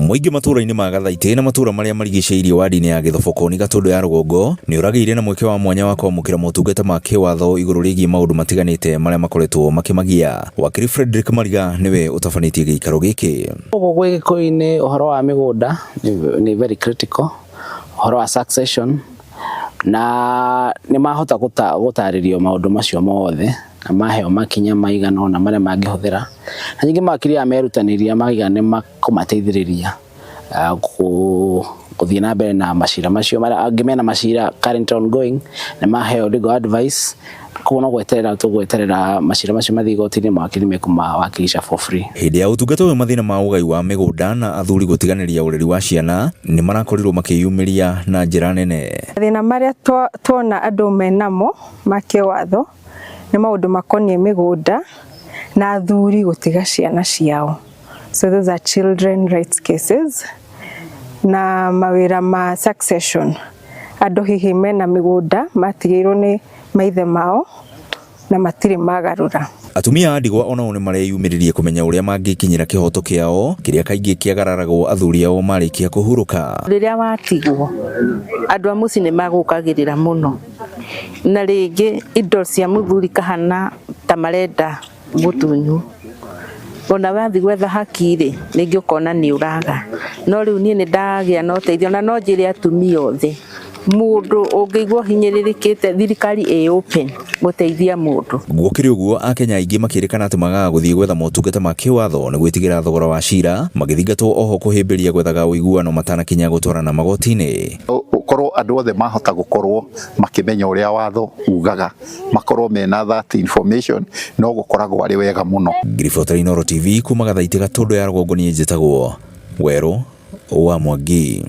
Mũingĩ matũũra-inĩ ma Gathaitĩ na matũũra marĩa marigicĩirie wadi-inĩ ya Githobokoni Gatũndũ ya rũgongo nĩ ũragĩire na mweke wa mwanya wa kwamũkĩra motungata ma kĩwatho igũrũ rĩgiĩ maũndũ matiganĩte marĩa makoretwo makĩmagia. Wakiri Frederick Mariga nĩwe ũtabanĩtie gĩikaro gĩkĩ. Gwĩ Gĩkũyũ-inĩ ũhoro wa mĩgũnda nĩ very critical, ũhoro wa succession, na nĩ mahota gũtarĩrio maũndũ macio mothe na maheo makinya maigana ona marĩa mangĩhũthĩra. Na ningĩ makiri amerutanĩria maigana kũmateithĩrĩria gũthiĩ na mbere na macira macio marĩa angĩ mena macira current ongoing na maheo legal advice. Koguo no gweterera macira macio mathiĩ igoti-inĩ makiri mekũmawakilisha for free. Hĩndĩ ya ũtungata ũyũ mathĩna ma ũgai wa mĩgũnda na athuri gũtiganĩria ũreri wa ciana nĩ marakorirwo makĩyumĩria na njĩra nene. Mathĩna marĩa tuona andũ menamo ma kĩwatho nĩ maũndũ makoniĩ mĩgũnda na athuri gũtiga ciana ciao. So those are children rights cases. Na mawĩra ma succession, andũ hihi mena mĩgũnda matigĩirwo nĩ maithe mao na matirĩ magarũra. Atumia a ndigwa onao nĩ mareyumĩririe kũmenya ũrĩa mangĩkinyĩra kĩhoto kĩao kĩrĩa kaingĩ kĩagararagwo athuri ao marĩkia kũhurũka. Rĩrĩa watigwo andũ a mũciĩ nĩ magũkagĩrĩra mũno, na rĩngĩ indo cia mũthuri kahana ta marenda mũtunyu. Ona wathi gwetha haki-rĩ ningĩ ũkona nĩ ũraga. No rĩu niĩ nĩ ndagĩa na ũteithio na no njĩre atumia othe, mũndũ ũngĩigua hinyĩrĩrĩkĩte thirikari ĩ open gũteithia mũndũ. Gũkĩrĩ ũguo Akenya aingĩ makĩrĩkana atĩ magaga gũthiĩ gwetha motungata ma kĩwatho nĩ gwĩtigĩra thogora wa cira, magĩthingatwo oho kũhĩmbĩria gwethaga ũiguano matanakinya gũtwarana magoti-inĩ. Korwo andũ othe mahota gũkorwo makĩmenya ũrĩa watho ugaga, makorwo mena that information, no gũkoragwo arĩ wega mũno. Githobokoni TV kuma Gathaitĩ Gatũndũ ya rũgongo niĩ njĩtagwo Werũ wa Mwangi.